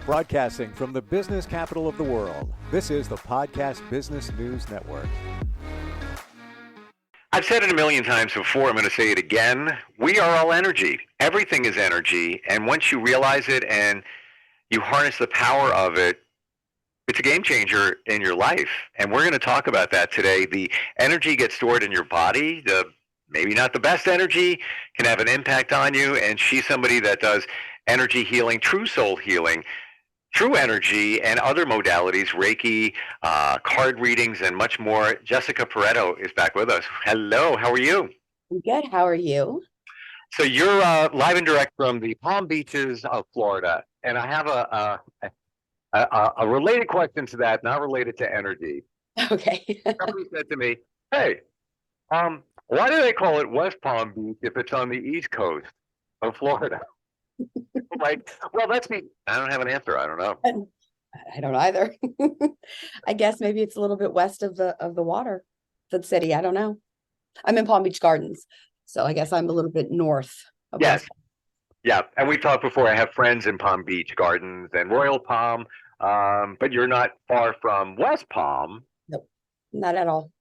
Broadcasting from the business capital of the world, this is the Podcast Business News Network. I've said it a million times before. I'm going to say it again. We are all energy. Everything is energy. And once you realize it and you harness the power of it, it's a game changer in your life. And we're going to talk about that today. The energy gets stored in your body. Maybe not the best energy can have an impact on you. And she's somebody that does energy healing, true soul healing, true energy, and other modalities, Reiki, card readings, and much more. Jessica Poretto is back with us. Hello, how are you? I'm good. How are you? So you're live and direct from the Palm Beaches of Florida, and I have a related question to that, not related to energy. Okay. Somebody said to me, "Hey, why do they call it West Palm Beach if it's on the East Coast of Florida?" Like, well, that's me. I don't have an answer. I don't know. I don't either. I guess maybe it's a little bit west of the water, the city. I don't know. I'm in Palm Beach Gardens, so I guess I'm a little bit north of Yes. West. Yeah, and we talked before. I have friends in Palm Beach Gardens and Royal Palm, but you're not far from West Palm. Nope, not at all.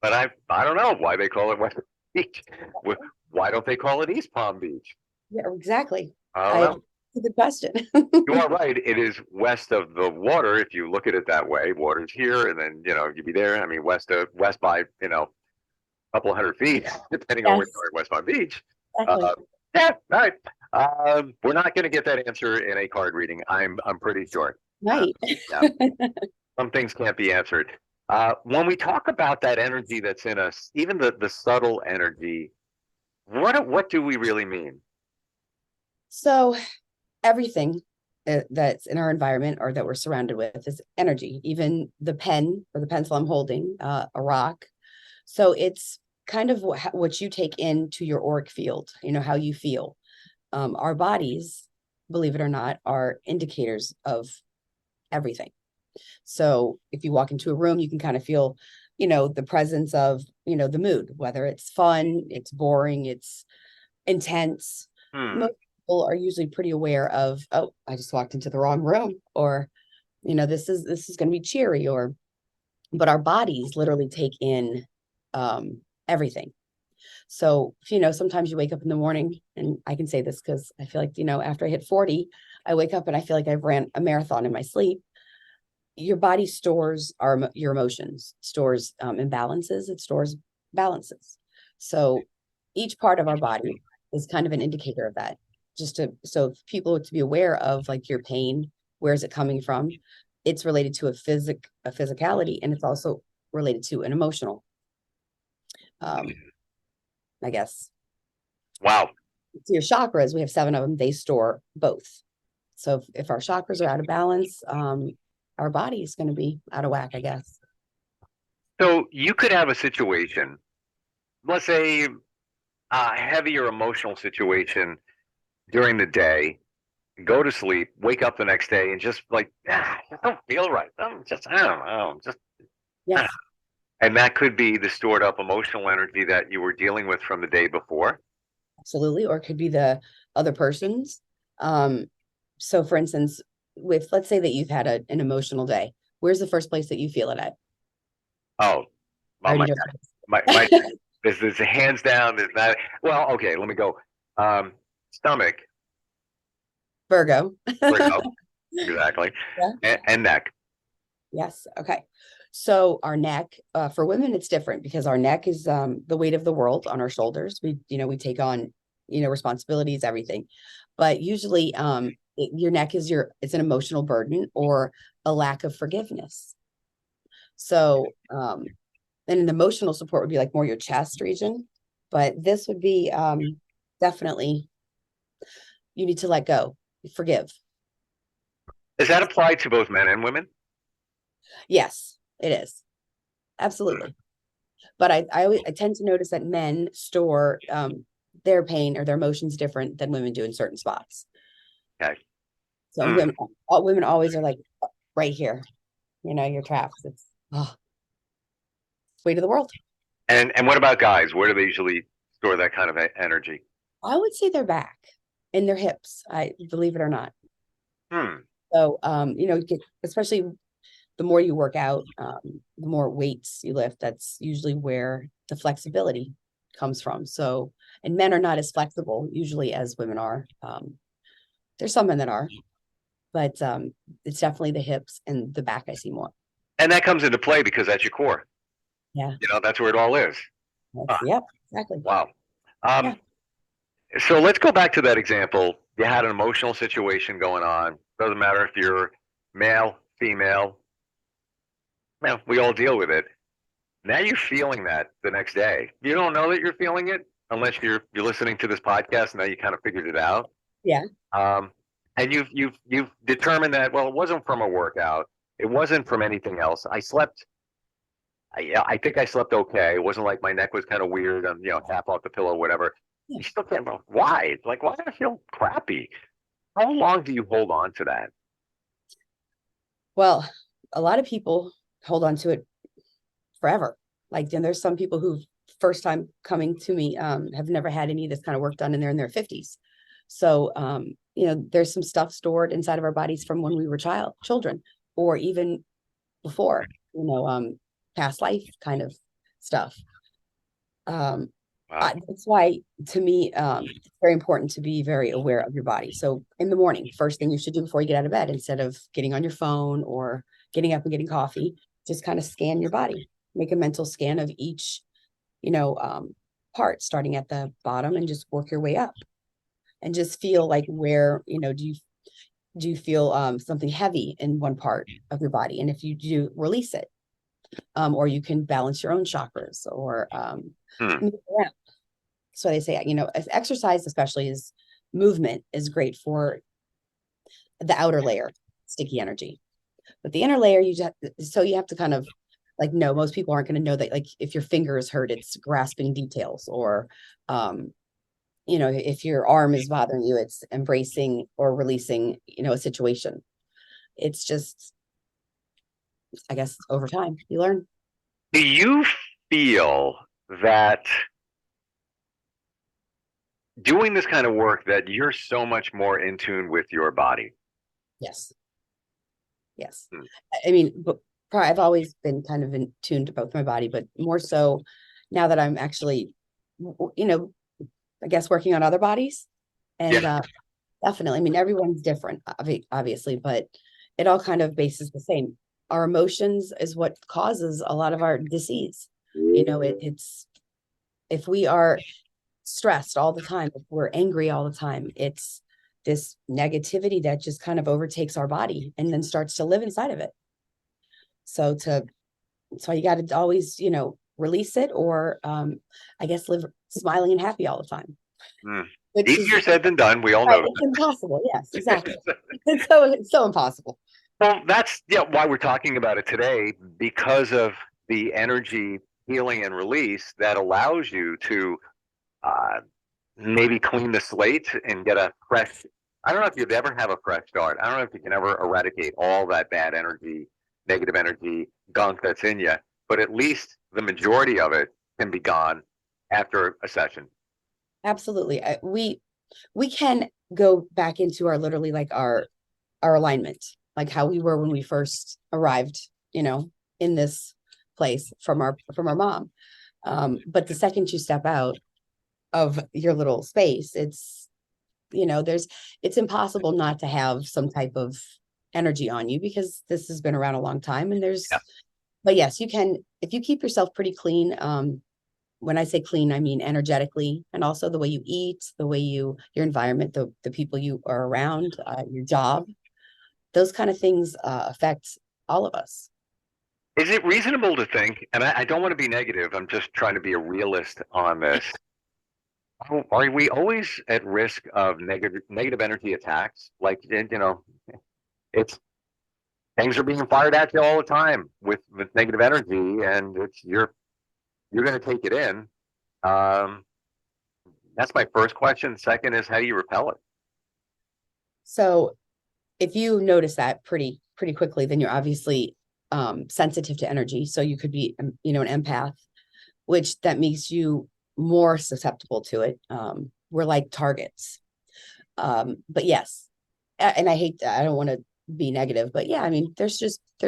But I don't know why they call it West Beach. Why don't they call it East Palm Beach? Yeah, exactly. I don't know. It's a good question. You are right. It is west of the water if you look at it that way. Water's here, and then you'd be there. I mean, west by a couple hundred feet, depending on where you are at West Palm Beach. Exactly. Yeah, all right. We're not going to get that answer in a card reading. I'm pretty sure. Right. Yeah. Some things can't be answered. When we talk about that energy that's in us, even the subtle energy, what do we really mean? So everything that's in our environment or that we're surrounded with is energy. Even the pen or the pencil I'm holding, a rock. So it's kind of what you take into your auric field, how you feel. Our bodies, believe it or not, are indicators of everything. So if you walk into a room, you can kind of feel, the presence of, the mood, whether it's fun, it's boring, it's intense. Most people are usually pretty aware of, oh, I just walked into the wrong room, or, this is going to be cheery, but our bodies literally take in everything. So, sometimes you wake up in the morning, and I can say this because I feel like, after I hit 40, I wake up and I feel like I've ran a marathon in my sleep. Your body stores your emotions, stores imbalances, it stores balances. So each part of our body is kind of an indicator of that. So people to be aware of, like, your pain, where is it coming from? It's related to a physicality, and it's also related to an emotional. I guess. Wow. So your chakras, we have 7 of them. They store both. So if our chakras are out of balance, our body is going to be out of whack, I guess. So you could have a situation, let's say a heavier emotional situation during the day, go to sleep, wake up the next day, and just like, I don't feel right. I don't know. Yes. And that could be the stored up emotional energy that you were dealing with from the day before. Absolutely. Or it could be the other person's. So for instance, let's say that you've had an emotional day. Where's the first place that you feel it at? Oh, well, my there's a hands down. There's not. Well, okay, let me go. Stomach. Virgo. Exactly. Yeah. And neck. Yes. Okay. So our neck, for women, it's different because our neck is the weight of the world on our shoulders. We take on, responsibilities, everything. But usually your neck is it's an emotional burden or a lack of forgiveness. So and an emotional support would be like more your chest region. But this would be definitely, you need to let go, forgive. Does that apply to both men and women? Yes, it is. Absolutely. But I tend to notice that men store their pain or their emotions different than women do in certain spots. Okay. So women always are like right here, your traps. It's weight of the world. And what about guys? Where do they usually store that kind of energy? I would say their back and their hips. I believe it or not. So, especially the more you work out, the more weights you lift. That's usually where the flexibility comes from. So, and men are not as flexible usually as women are. There's some men that are, but it's definitely the hips and the back I see more. And that comes into play because that's your core. Yeah. That's where it all is. Yep, exactly. Wow. Yeah. So let's go back to that example. You had an emotional situation going on. Doesn't matter if you're male, female. Well, we all deal with it. Now you're feeling that the next day. You don't know that you're feeling it unless you're listening to this podcast. Now you kind of figured it out. Yeah. And you've determined that, well, it wasn't from a workout. It wasn't from anything else. I slept. I think I slept okay. It wasn't like my neck was kind of weird. I'm half off the pillow, whatever. Yeah. You still can't. Why? Like, why do I feel crappy? How long do you hold on to that? Well, a lot of people hold on to it forever. Like, and there's some people who first time coming to me have never had any of this kind of work done, and they're in their 50s. So, there's some stuff stored inside of our bodies from when we were children, or even before, past life kind of stuff. Wow. That's why, to me, it's very important to be very aware of your body. So in the morning, first thing you should do before you get out of bed, instead of getting on your phone or getting up and getting coffee, just kind of scan your body, make a mental scan of each, part, starting at the bottom and just work your way up, and just feel like where, do you feel something heavy in one part of your body? And if you do, release it. Or you can balance your own chakras, or move around. So they say, exercise, especially, is movement is great for the outer layer, sticky energy. But the inner layer, you have to kind of no, most people aren't going to know that, like, if your finger is hurt, it's grasping details, or if your arm is bothering you, it's embracing or releasing, a situation. It's just, I guess, over time you learn. Do you feel that doing this kind of work, that you're so much more in tune with your body? Yes. I mean, but I've always been kind of in tune to both my body, but more so now that I'm actually, I guess, working on other bodies. And definitely, I mean, everyone's different, obviously, but it all kind of bases the same. Our emotions is what causes a lot of our disease. It's if we are stressed all the time, if we're angry all the time, it's this negativity that just kind of overtakes our body and then starts to live inside of it. So you got to always, release it, or I guess live smiling and happy all the time. Easier said than done. We all know it's impossible. Yes, exactly. It's so impossible. Well, that's why we're talking about it today, because of the energy healing and release that allows you to maybe clean the slate and get a fresh. I don't know if you'd ever have a fresh start. I don't know if you can ever eradicate all that bad energy, negative energy, gunk that's in you, but at least the majority of it can be gone after a session. Absolutely. We can go back into our literally like our alignment, like how we were when we first arrived, in this place from our mom. But the second you step out of your little space, it's impossible not to have some type of energy on you, because this has been around a long time. And but yes, you can, if you keep yourself pretty clean. When I say clean, I mean energetically, and also the way you eat, the way your environment, the people you are around, your job, those kind of things affect all of us. Is it reasonable to think, and I don't want to be negative, I'm just trying to be a realist on this. Are we always at risk of negative energy attacks? Like, it's things are being fired at you all the time with negative energy, and you're going to take it in. That's my first question. Second is, how do you repel it? So if you notice that pretty quickly, then you're obviously sensitive to energy. So you could be, an empath, which that makes you more susceptible to it. We're like targets. But yes, and I don't want to be negative, but yeah, I mean, there's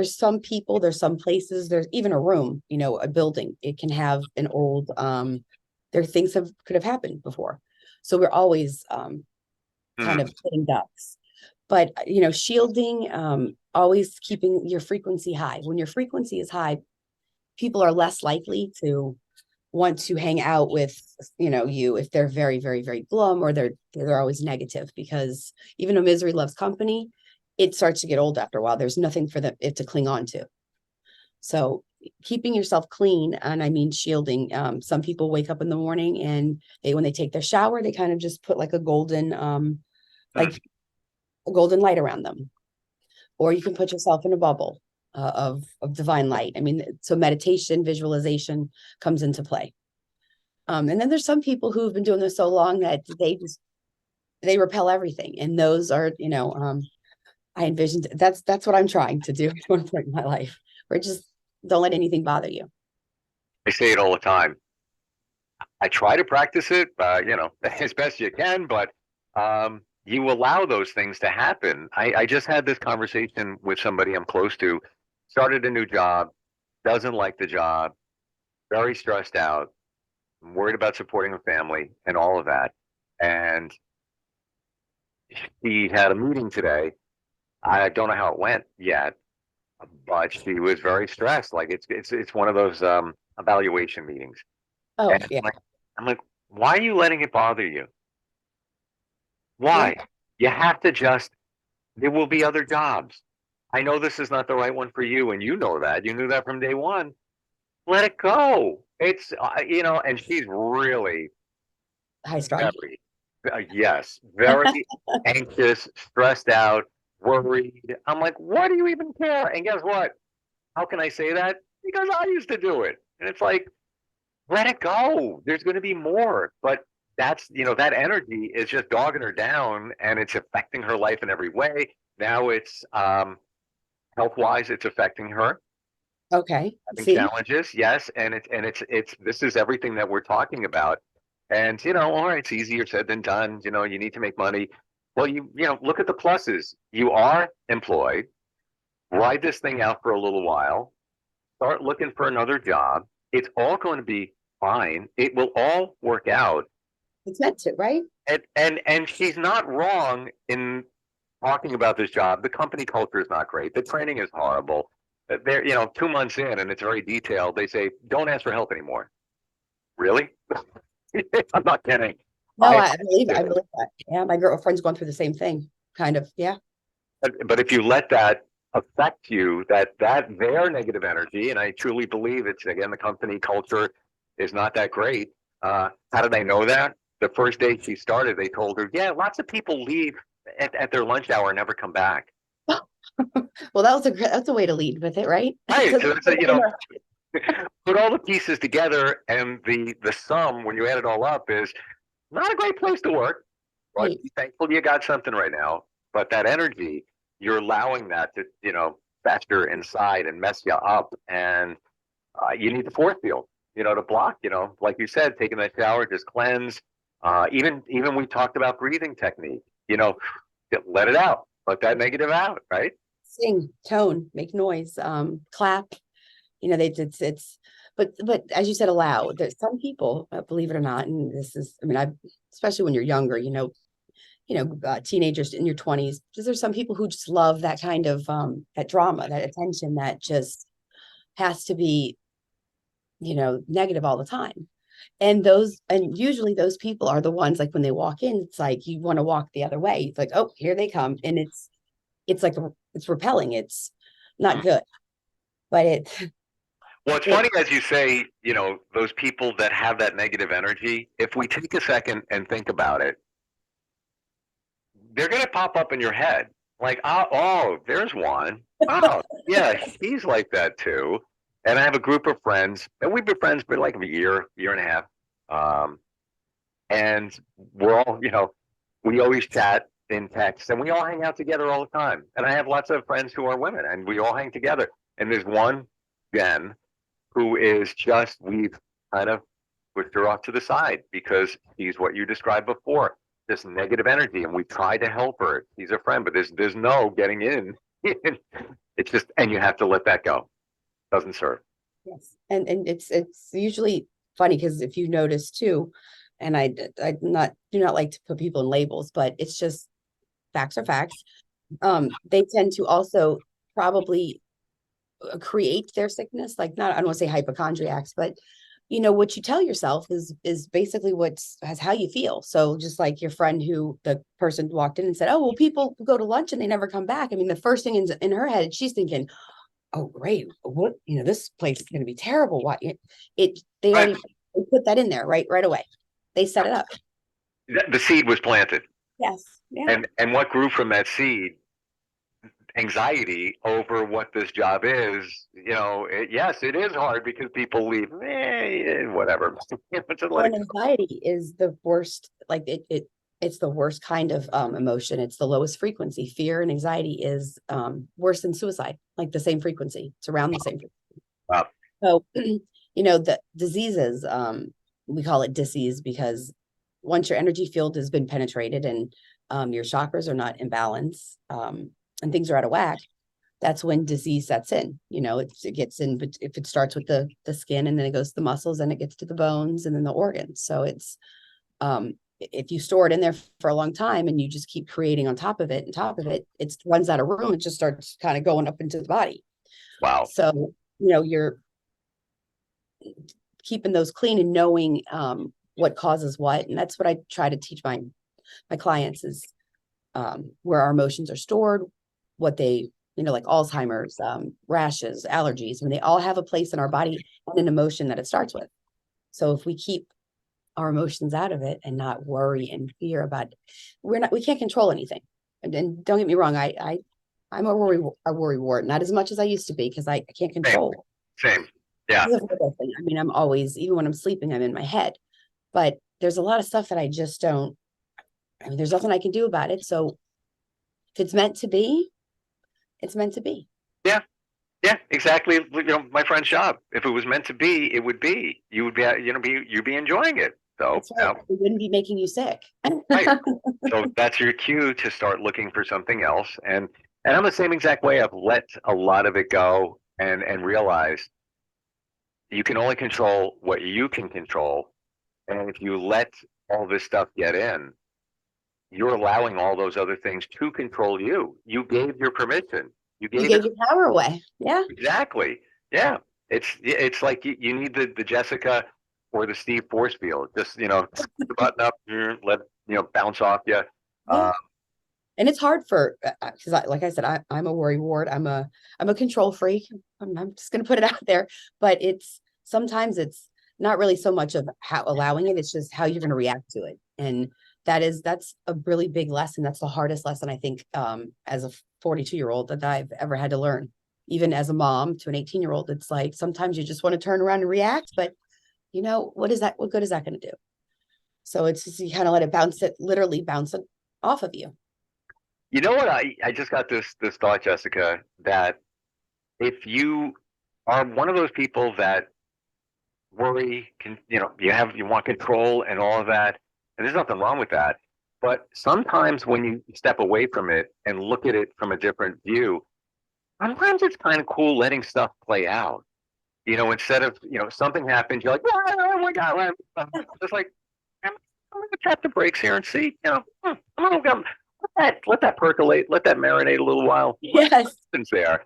some people, there's some places, there's even a room, a building, it can have an old, there things could have happened before. So we're always kind of hitting ducks. But shielding, always keeping your frequency high. When your frequency is high, people are less likely to want to hang out with you if they're very, very, very glum, or they're always negative, because even though misery loves company, it starts to get old after a while. There's nothing for it to cling on to. So keeping yourself clean, and I mean shielding. Some people wake up in the morning and when they take their shower, they kind of just put like a golden like a golden light around them, or you can put yourself in a bubble of divine light. I mean, so meditation, visualization comes into play. And then there's some people who've been doing this so long that they repel everything, and those are I envisioned that's what I'm trying to do at one point in my life, where just don't let anything bother you. I say it all the time. I try to practice it, as best you can, but you allow those things to happen. I just had this conversation with somebody I'm close to, started a new job, doesn't like the job, very stressed out, worried about supporting a family and all of that. And she had a meeting today. I don't know how it went yet, but she was very stressed. Like it's one of those evaluation meetings. Oh, And yeah. I'm like, why are you letting it bother you? Why? Yeah. You have to there will be other jobs. I know this is not the right one for you, and you know that. You knew that from day one. Let it go. It's, and she's really High strung. very, yes, very anxious, stressed out, worried. I'm like, what do you even care? And guess what? How can I say that? Because I used to do it. And it's like, let it go. There's going to be more. But that's, that energy is just dogging her down, and it's affecting her life in every way. Now it's health wise, it's affecting her. Okay. Having See? challenges, yes. And it's this is everything that we're talking about. And all right, it's easier said than done. You need to make money. Well, look at the pluses. You are employed. Ride this thing out for a little while. Start looking for another job. It's all going to be fine. It will all work out. It's meant to, right? And she's not wrong in talking about this job. The company culture is not great. The training is horrible. They're 2 months in, and it's very detailed. They say, don't ask for help anymore. Really? I'm not kidding. No, I believe that. Yeah, my girlfriend's going through the same thing, kind of. Yeah. But if you let that affect you, that their negative energy, and I truly believe it's, again, the company culture is not that great. How did I know that? The first day she started, they told her, yeah, lots of people leave at their lunch hour and never come back. Well, that's a way to lead with it, right? Right. So put all the pieces together, and the sum, when you add it all up, is not a great place to work. But Right. be thankful you got something right now. But that energy, you're allowing that to fester inside and mess you up, and you need the force field, to block. Like you said, taking that shower, just cleanse. Even we talked about breathing technique. Let it out, let that negative out. Right. Sing, tone, make noise, clap. It's but as you said, allow. There's some people, believe it or not, and this is, I mean, especially when you're younger, teenagers in your 20s, because there's some people who just love that kind of that drama, that attention, that just has to be negative all the time. And usually those people are the ones, like, when they walk in, it's like you want to walk the other way. It's like, oh, here they come. And it's like it's repelling. It's not good. But Well, it's funny, as you say, those people that have that negative energy, if we take a second and think about it, they're going to pop up in your head. Like, oh, there's one. Oh, yeah, he's like that too. And I have a group of friends, and we've been friends for like a year and a half. And we're all, we always chat in text, and we all hang out together all the time. And I have lots of friends who are women, and we all hang together. And there's one, Jen, who is just, we've kind of pushed her off to the side because she's what you described before, this negative energy, and we try to help her. She's a friend, but there's no getting in It's just, and you have to let that go. Doesn't serve. Yes. And it's usually funny because if you notice too, and I not do not like to put people in labels, but it's just facts are facts. They tend to also probably create their sickness, like not, I don't want to say hypochondriacs, but what you tell yourself is basically what's as how you feel. So just like your friend who the person walked in and said, oh, well, people go to lunch and they never come back. I mean, the first thing in her head, she's thinking, oh, great, what, this place is going to be terrible. Why they Right. already they put that in there right away. They set it up. The seed was planted. Yes. Yeah. And what grew from that seed? Anxiety over what this job is. Yes, it is hard because people leave. Whatever. Just let Well, it and anxiety is the worst, like it's the worst kind of emotion. It's the lowest frequency. Fear and anxiety is worse than suicide, like the same frequency. It's around the same frequency. go up. So, the diseases, we call it disease because once your energy field has been penetrated and your chakras are not in balance and things are out of whack, that's when disease sets in. It gets in, but if it starts with the skin and then it goes to the muscles and it gets to the bones and then the organs. So it's if you store it in there for a long time and you just keep creating on top of it it runs out of room. It just starts kind of going up into the body. Wow. So you're keeping those clean and knowing what causes what, and that's what I try to teach my clients is where our emotions are stored, what they like Alzheimer's, rashes, allergies. I mean, they all have a place in our body and an emotion that it starts with. So if we keep our emotions out of it and not worry and fear about it, we can't control anything. And don't get me wrong, I'm a worry wart, not as much as I used to be because I can't control. Same. Yeah. I mean, I'm always, even when I'm sleeping, I'm in my head, but there's a lot of stuff that I just don't, I mean, there's nothing I can do about it. So if it's meant to be, it's meant to be. Yeah. Yeah, exactly. My friend's job. If it was meant to be, it would be. You would be, you'd be enjoying it. So, That's right. It wouldn't be making you sick. right. So that's your cue to start looking for something else. And I'm the same exact way. I've let a lot of it go and realized you can only control what you can control. And if you let all this stuff get in, you're allowing all those other things to control you. You gave your permission. You You gave gave it. your power away. Yeah. Exactly. Yeah. It's like you need the Jessica or the Steve force field. Just put the button up, let bounce off you. Yeah. And it's hard for because like I said, I'm a worry wart. I'm a control freak. I'm just gonna put it out there. But sometimes it's not really so much of how allowing it, it's just how you're gonna react to it. And that's a really big lesson. That's the hardest lesson I think as a 42-year-old that I've ever had to learn. Even as a mom to an 18-year-old, it's like sometimes you just want to turn around and react, but what is that? What good is that going to do? So it's just you kind of let it literally bounce it off of you. You know what? I just got this thought, Jessica, that if you are one of those people that worry, you want control and all of that, and there's nothing wrong with that. But sometimes when you step away from it and look at it from a different view, sometimes it's kind of cool letting stuff play out. Instead of something happens, you're like, oh my god, just like I'm gonna tap the brakes here and see. I'm gonna let that percolate, let that marinate a little while. Yes. What's there?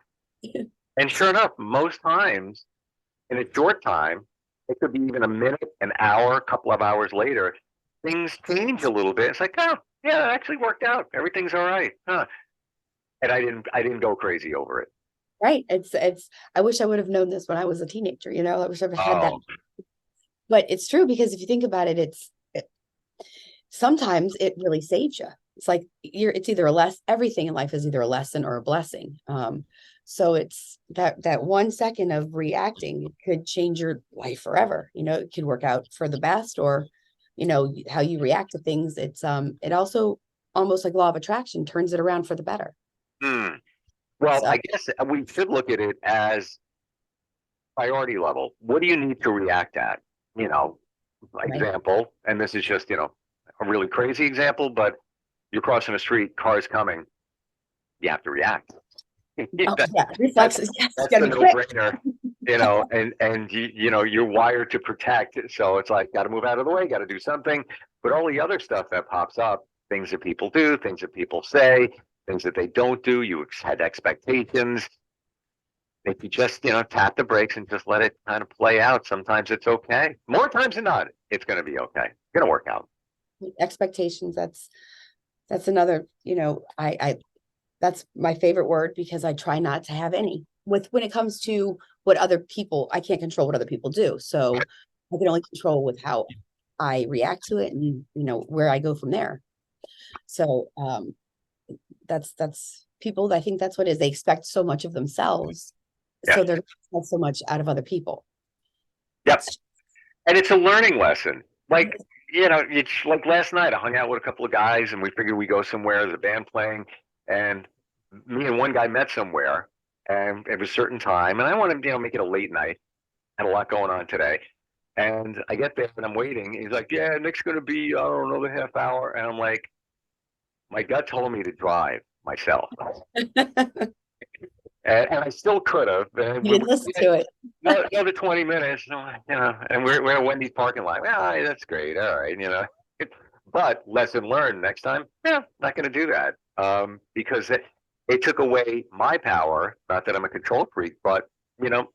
And sure enough, most times in a short time, it could be even a minute, an hour, a couple of hours later, things change a little bit. It's like, oh yeah, it actually worked out. Everything's all right. Huh. And I didn't go crazy over it. Right. I wish I would have known this when I was a teenager, I wish I had that. Oh, But it's true because if you think about it, sometimes it really saves you. It's like it's either everything in life is either a lesson or a blessing. So it's that 1 second of reacting could change your life forever. It could work out for the best or, how you react to things. It also almost like law of attraction turns it around for the better. Well, So, I guess we should look at it as priority level. What do you need to react at? right. Example, and this is just, a really crazy example, but you're crossing the street, cars coming, you have to react. Oh, That- yeah, reflexes. Yes, that's gotta the be quick. no-brainer, and you're wired to protect. So it's like, got to move out of the way, got to do something. But all the other stuff that pops up, things that people do, things that people say, things that they don't do, you had expectations. If you just, tap the brakes and just let it kind of play out, sometimes it's okay. More times than not, it's going to be okay. It's going to work out. Expectations. That's another, I that's my favorite word because I try not to have any when it comes to what other people, I can't control what other people do. So I can only control with how I react to it and, where I go from there. So, that's people, I think that's what it is. They expect so much of themselves. Yes. So they're not so much out of other people. Yep. And it's a learning lesson. Like, it's like last night, I hung out with a couple of guys and we figured we go somewhere, there's a band playing, and me and one guy met somewhere and it was a certain time. And I want to, make it a late night. Had a lot going on today. And I get there and I'm waiting. He's like, yeah, Nick's going to be, I don't know, another half hour. And I'm like, my gut told me to drive myself. And I still could have. And You didn't listen to it. another 20 minutes, and we're at Wendy's parking lot. Well, that's great. All right. But lesson learned next time, not going to do that. Because it took away my power. Not that I'm a control freak, but,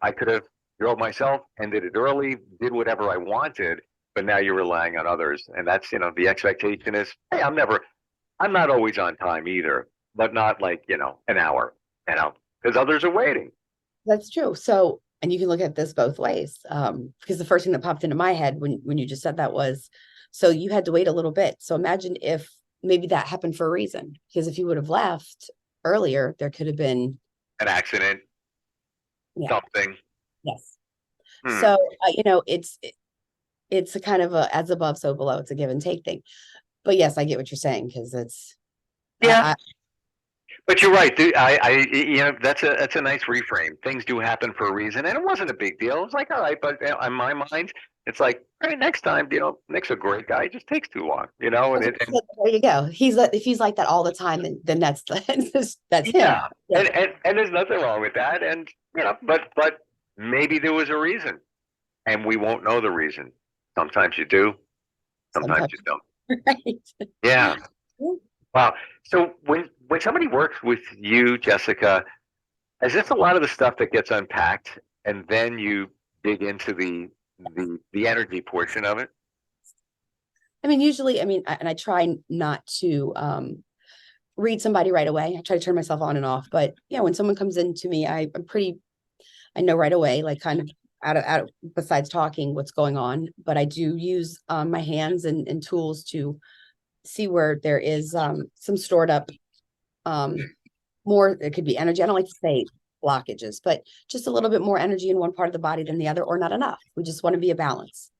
I could have drove myself, ended it early, did whatever I wanted. But now you're relying on others. And that's, the expectation is, hey, I'm not always on time either, but not like, an hour, because others are waiting. That's true. So, and you can look at this both ways. Because the first thing that popped into my head when you just said that was, so you had to wait a little bit. So imagine if maybe that happened for a reason, because if you would have left earlier, there could have been An accident, something. Yes. Hmm. So, it's a kind of a as above, so below. It's a give and take thing. But yes, I get what you're saying because it's, Yeah. But you're right. That's a nice reframe. Things do happen for a reason, and it wasn't a big deal. It was like, all right, but in my mind, it's like, all right, next time, Nick's a great guy. It just takes too long, and there you go. If he's like that all the time, then that's that's him. yeah, and there's nothing wrong with that, and but maybe there was a reason, and we won't know the reason. Sometimes you do, sometimes you don't. Right. Yeah. Wow. So when somebody works with you, Jessica, is this a lot of the stuff that gets unpacked and then you dig into the energy portion of it? I mean, usually, and I try not to read somebody right away. I try to turn myself on and off. But when someone comes into me, I know right away, like kind of out of besides talking what's going on. But I do use my hands and tools to see where there is some stored up more. It could be energy. I don't like to say blockages, but just a little bit more energy in one part of the body than the other, or not enough. We just want to be a balance.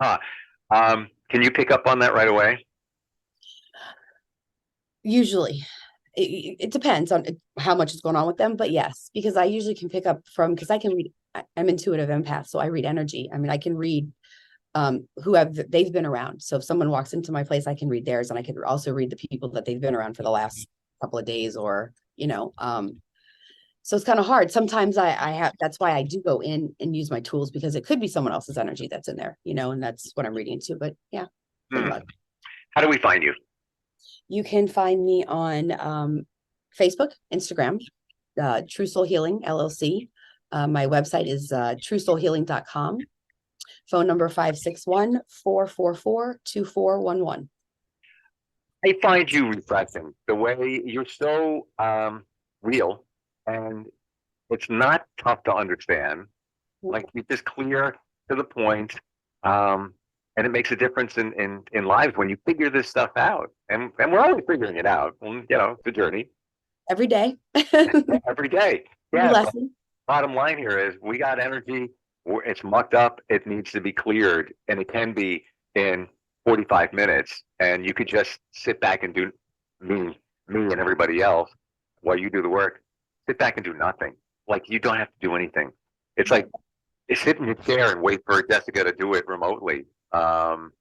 Can you pick up on that right away? Usually, it depends on how much is going on with them, but yes, because I usually can pick up because I can read. I'm intuitive empath, so I read energy. I can read they've been around. So if someone walks into my place, I can read theirs, and I can also read the people that they've been around for the last couple of days, or so it's kind of hard. Sometimes I have, that's why I do go in and use my tools, because it could be someone else's energy that's in there, and that's what I'm reading to. But yeah. How do we find you? You can find me on Facebook, Instagram, True Soul Healing LLC. My website is truesoulhealing.com. Phone number 561-444-2411. I find you refreshing. The way you're so real, and it's not tough to understand. Like, you're just clear to the point, and it makes a difference in lives when you figure this stuff out. And we're always figuring it out. The journey. Every day. Every day. Yeah. Lesson. Bottom line here is we got energy. It's mucked up. It needs to be cleared, and it can be in 45 minutes. And you could just sit back and do me and everybody else while you do the work. Sit back and do nothing. Like, you don't have to do anything. It's like, sit in your chair and wait for Jessica to do it remotely. And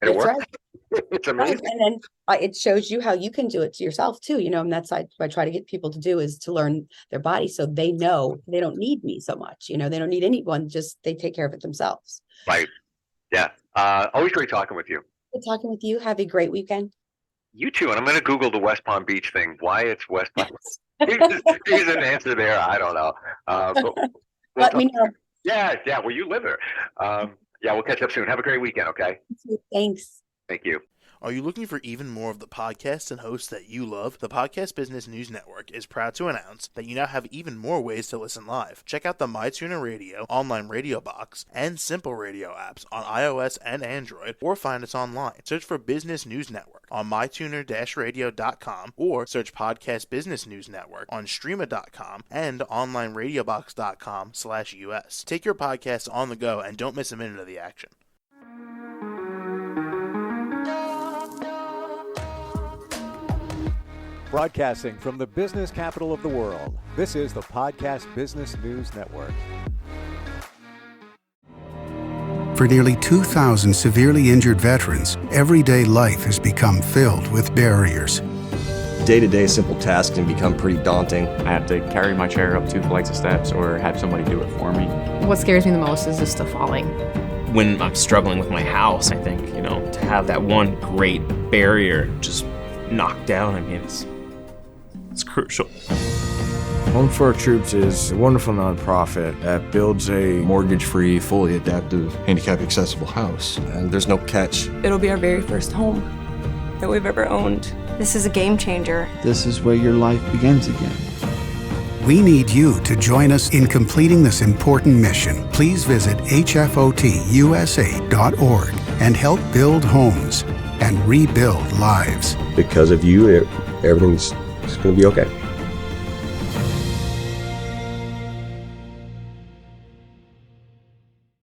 it works. Right. It's Right. amazing. And then it shows you how you can do it to yourself too, and that's what I try to get people to do, is to learn their body so they know they don't need me so much. They don't need anyone, just they take care of it themselves. Right. Yeah. Always great talking with you. Good talking with you. Have a great weekend. You too. And I'm going to Google the West Palm Beach thing. Why it's West Palm Beach. Here's an answer there. I don't know. But Let me know. Yeah. Well, you live there. Yeah, we'll catch up soon. Have a great weekend, okay? Thanks. Thank you. Are you looking for even more of the podcasts and hosts that you love? The Podcast Business News Network is proud to announce that you now have even more ways to listen live. Check out the MyTuner Radio, online radio box, and Simple Radio apps on iOS and Android, or find us online. Search for Business News Network on mytuner-radio.com, or search Podcast Business News Network on streama.com and onlineradiobox.com/US. Take your podcast on the go and don't miss a minute of the action. Broadcasting from the business capital of the world, this is the Podcast Business News Network. For nearly 2,000 severely injured veterans, everyday life has become filled with barriers. Day-to-day simple tasks can become pretty daunting. I have to carry my chair up 2 flights of steps or have somebody do it for me. What scares me the most is just the falling. When I'm struggling with my house, I think, to have that one great barrier just knocked down, it's crucial. Home for Our Troops is a wonderful nonprofit that builds a Mortgage-free, fully adaptive, handicap-accessible house. And there's no catch. It'll be our very first home that we've ever owned. This is a game changer. This is where your life begins again. We need you to join us in completing this important mission. Please visit hfotusa.org and help build homes and rebuild lives. Because of you, everything's going to be okay.